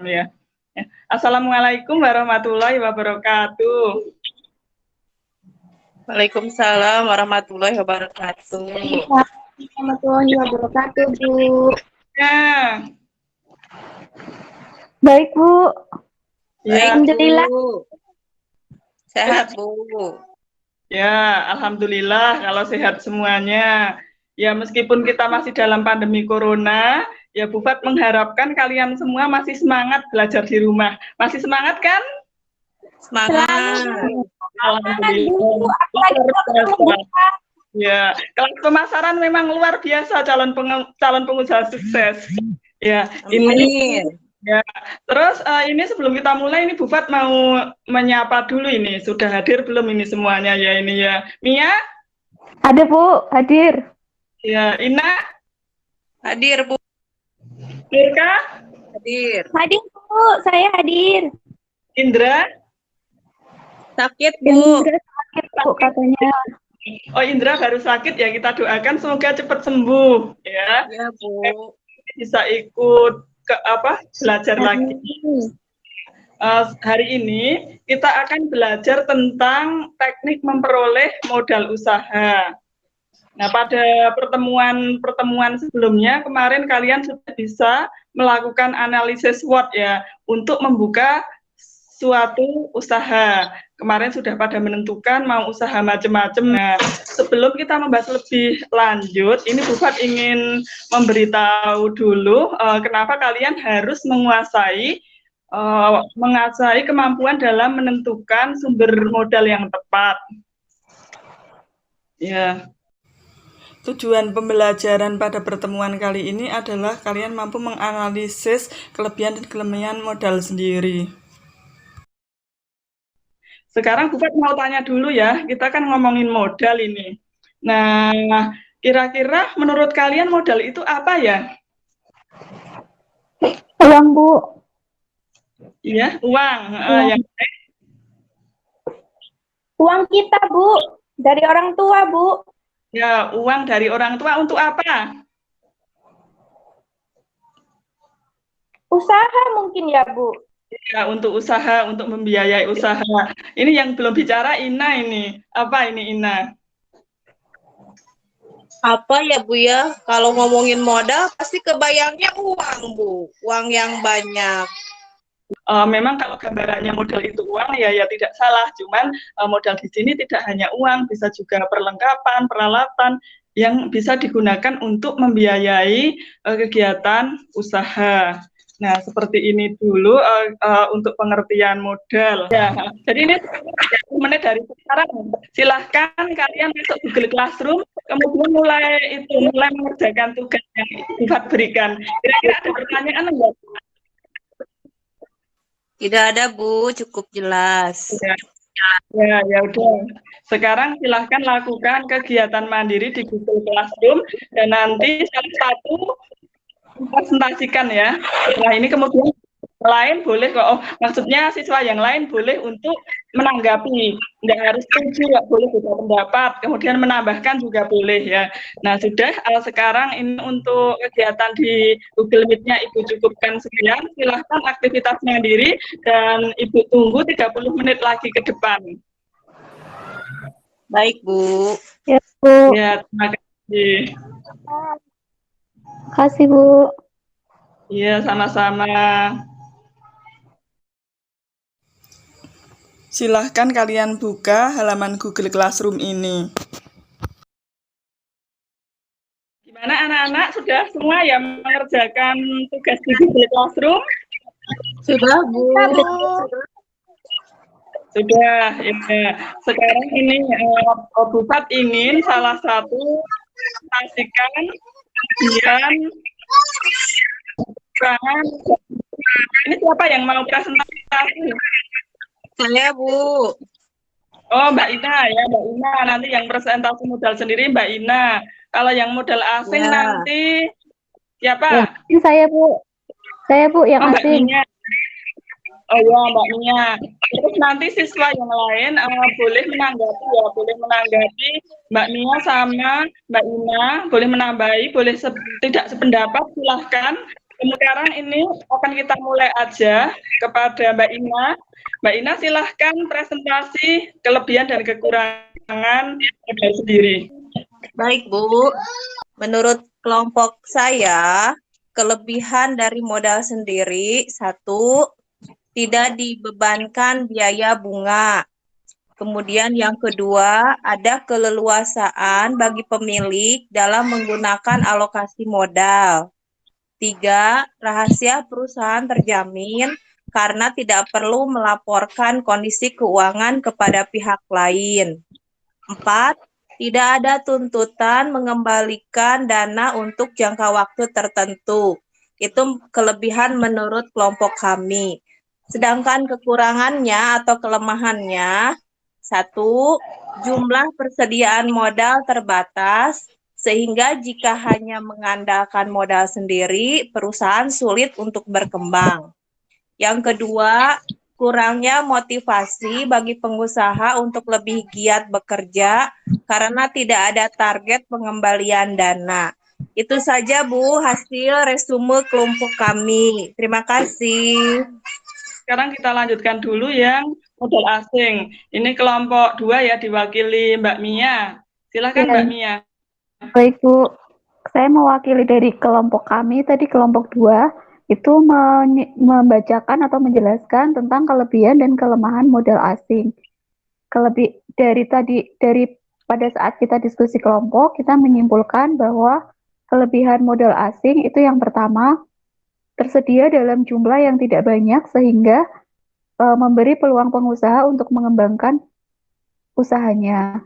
Ya. Assalamualaikum warahmatullahi wabarakatuh. Waalaikumsalam warahmatullahi wabarakatuh. Warahmatullahi wabarakatuh, Bu. Ya. Baik, Bu. Ya. Alhamdulillah. Bu. Sehat, Bu. Ya, alhamdulillah kalau sehat semuanya. Ya, meskipun kita masih dalam pandemi corona, ya Bu Fat mengharapkan kalian semua masih semangat belajar di rumah. Masih semangat kan? Semangat. Alhamdulillah. Luar biasa. Ya, kelas pemasaran memang luar biasa calon pengusaha sukses. Ya, ini ya. Terus ini sebelum kita mulai ini Bu Fat mau menyapa dulu ini. Sudah hadir belum ini semuanya ya ini ya. Mia? Ada, Bu, hadir. Ya, Ina? Hadir, Bu. Nurka? Hadir. Hadir, Bu, saya hadir. Indra? Sakit, Bu. Indra sakit, Bu, katanya. Oh, Indra baru sakit ya, kita doakan semoga cepat sembuh ya. Ya, Bu. Bisa ikut ke belajar lagi. Hari ini kita akan belajar tentang teknik memperoleh modal usaha. Nah, pada pertemuan sebelumnya kemarin kalian sudah bisa melakukan analisis SWOT ya untuk membuka suatu usaha. Kemarin sudah pada menentukan mau usaha macam-macam. Nah, sebelum kita membahas lebih lanjut, ini Bu Fat ingin memberitahu dulu kenapa kalian harus menguasai kemampuan dalam menentukan sumber modal yang tepat. Ya. Tujuan pembelajaran pada pertemuan kali ini adalah kalian mampu menganalisis kelebihan dan kelemahan modal sendiri. Sekarang Bu Fat mau tanya dulu ya, kita kan ngomongin modal ini. Nah, kira-kira menurut kalian modal itu apa ya? Uang, Bu. Iya, uang. Yang uang kita, Bu. Dari orang tua, Bu. Ya, uang dari orang tua untuk apa? Usaha mungkin ya, Bu. Ya, untuk usaha, untuk membiayai usaha. Ini yang belum bicara Ina ini. Apa ini Ina? Apa ya, Bu ya? Kalau ngomongin modal pasti kebayangnya uang, Bu. Uang yang banyak. Memang kalau gambarannya modal itu uang ya tidak salah, cuman modal di sini tidak hanya uang, bisa juga perlengkapan, peralatan yang bisa digunakan untuk membiayai kegiatan usaha. Nah, seperti ini dulu untuk pengertian modal. Ya, jadi ini 10 menit dari sekarang. Silahkan kalian masuk Google Classroom, kemudian mulai mengerjakan tugas yang Ibu berikan. Kira-kira ada pertanyaan enggak? Tidak ada, Bu, cukup jelas. Ya udah. Sekarang silahkan lakukan kegiatan mandiri di Google Classroom dan nanti salah satu presentasikan ya. Setelah ini kemudian lain boleh kok. Maksudnya siswa yang lain boleh untuk menanggapi. Nggak harus setuju, nggak boleh beda pendapat. Kemudian menambahkan juga boleh ya. Nah sudah sekarang ini untuk kegiatan di Google Meet-nya Ibu cukupkan sekian. Silahkan aktivitas mandiri dan Ibu tunggu 30 menit lagi ke depan. Baik, Bu. Ya, Bu. Ya, terima kasih. Terima kasih, Bu. Iya, sama-sama. Silahkan kalian buka halaman Google Classroom ini. Gimana anak-anak, sudah semua yang mengerjakan tugas di Google Classroom? Sudah, Bu. Sudah, ya. Sekarang ini Bu Fat ingin salah satu pastikan kemudian ini siapa yang mau presentasi? Saya, Bu. Oh, Mbak Ina ya, Mbak Ina. Nanti yang presentasi modal sendiri Mbak Ina. Kalau yang modal asing Ya. nanti siapa? Ya, saya, Bu. Saya, Bu, yang Mbak asing. Mia. Oh ya, Mbak Mia. Terus nanti siswa yang lain boleh menanggapi Mbak Mia sama Mbak Ina, boleh menambahi, boleh tidak sependapat silahkan. Sekarang ini akan kita mulai aja kepada Mbak Ina. Mbak Ina silahkan presentasi kelebihan dan kekurangan modal sendiri. Baik, Bu. Menurut kelompok saya, kelebihan dari modal sendiri, satu, tidak dibebankan biaya bunga. Kemudian yang kedua, ada keleluasaan bagi pemilik dalam menggunakan alokasi modal. 3, rahasia perusahaan terjamin karena tidak perlu melaporkan kondisi keuangan kepada pihak lain. 4, tidak ada tuntutan mengembalikan dana untuk jangka waktu tertentu. Itu kelebihan menurut kelompok kami. Sedangkan kekurangannya atau kelemahannya, 1, jumlah persediaan modal terbatas, sehingga jika hanya mengandalkan modal sendiri, perusahaan sulit untuk berkembang. Yang kedua, kurangnya motivasi bagi pengusaha untuk lebih giat bekerja karena tidak ada target pengembalian dana. Itu saja, Bu, hasil resume kelompok kami. Terima kasih. Sekarang kita lanjutkan dulu yang modal asing. Ini kelompok 2 ya, diwakili Mbak Mia. Silakan Mbak Mia. Baik, Bu. Saya mewakili dari kelompok kami, tadi kelompok 2, itu membacakan atau menjelaskan tentang kelebihan dan kelemahan modal asing. Dari pada saat kita diskusi kelompok, kita menyimpulkan bahwa kelebihan modal asing itu yang pertama, tersedia dalam jumlah yang tidak banyak sehingga memberi peluang pengusaha untuk mengembangkan usahanya.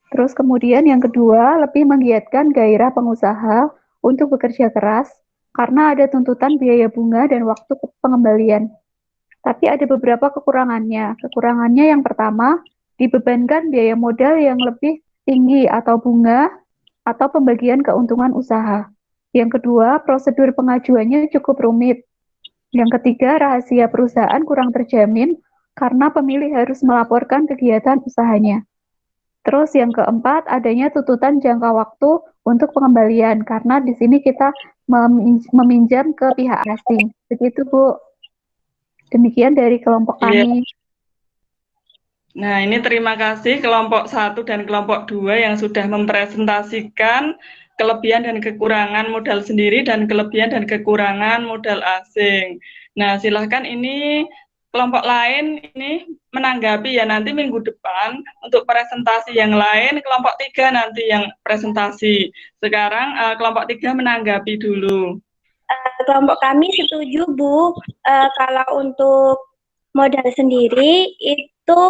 Terus kemudian yang kedua, lebih menggiatkan gairah pengusaha untuk bekerja keras karena ada tuntutan biaya bunga dan waktu pengembalian. Tapi ada beberapa kekurangannya. Kekurangannya yang pertama, dibebankan biaya modal yang lebih tinggi atau bunga atau pembagian keuntungan usaha. Yang kedua, prosedur pengajuannya cukup rumit. Yang ketiga, rahasia perusahaan kurang terjamin karena pemilik harus melaporkan kegiatan usahanya. Terus yang keempat, adanya tuntutan jangka waktu untuk pengembalian, karena di sini kita meminjam ke pihak asing. Begitu, Bu. Demikian dari kelompok kami. Nah, ini terima kasih kelompok 1 dan kelompok 2 yang sudah mempresentasikan kelebihan dan kekurangan modal sendiri dan kelebihan dan kekurangan modal asing. Nah, silahkan ini kelompok lain ini menanggapi ya, nanti minggu depan untuk presentasi yang lain kelompok 3 nanti yang presentasi. Sekarang kelompok 3 menanggapi dulu. Kelompok kami setuju, Bu. Kalau untuk modal sendiri itu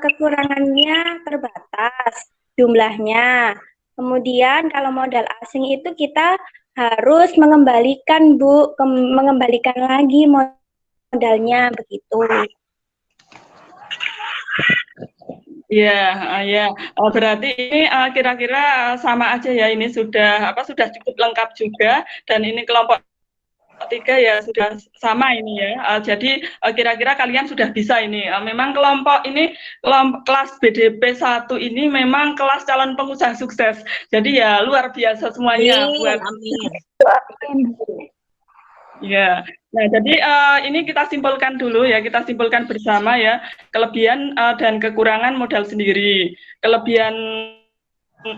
kekurangannya terbatas jumlahnya. Kemudian kalau modal asing itu kita harus mengembalikan, Bu, mengembalikan lagi modalnya begitu. Ya, berarti ini kira-kira sama aja ya, ini sudah cukup lengkap juga, dan ini kelompok 3 ya sudah sama ini ya. Jadi kira-kira kalian sudah bisa ini. Memang kelompok ini kelas BDP 1 ini memang kelas calon pengusaha sukses. Jadi ya luar biasa semuanya buat Amin. ya. Nah, jadi ini kita simpulkan dulu ya, kita simpulkan bersama ya, kelebihan dan kekurangan modal sendiri. Kelebihan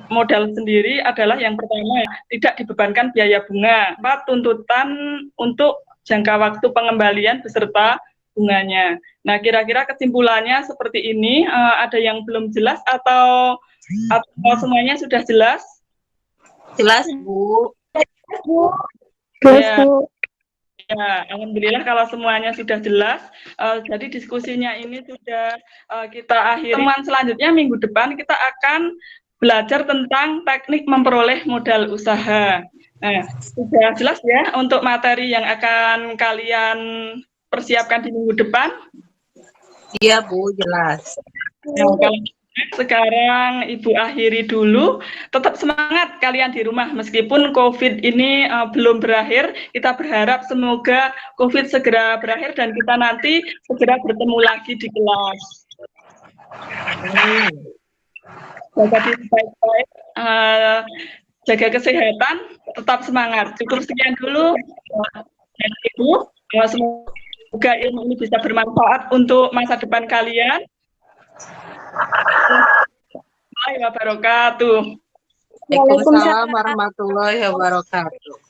modal sendiri adalah yang pertama, tidak dibebankan biaya bunga. 4, tuntutan untuk jangka waktu pengembalian beserta bunganya. Nah, kira-kira kesimpulannya seperti ini. Ada yang belum jelas atau semuanya sudah jelas? Jelas, Bu. Ya. Ya, alhamdulillah kalau semuanya sudah jelas. Jadi diskusinya ini sudah kita akhiri. Teman selanjutnya minggu depan kita akan belajar tentang teknik memperoleh modal usaha. Nah, sudah jelas ya untuk materi yang akan kalian persiapkan di minggu depan? Iya, Bu, jelas. Nah, kalau sekarang Ibu akhiri dulu. Tetap semangat kalian di rumah meskipun COVID ini belum berakhir. Kita berharap semoga COVID segera berakhir dan kita nanti segera bertemu lagi di kelas. Jaga diri baik-baik, jaga kesehatan, tetap semangat. Cukup sekian dulu dari Ibu. Semoga ilmu ini bisa bermanfaat untuk masa depan kalian. Waalaikumsalam warahmatullahi wabarakatuh. Waalaikumsalam warahmatullahi wabarakatuh.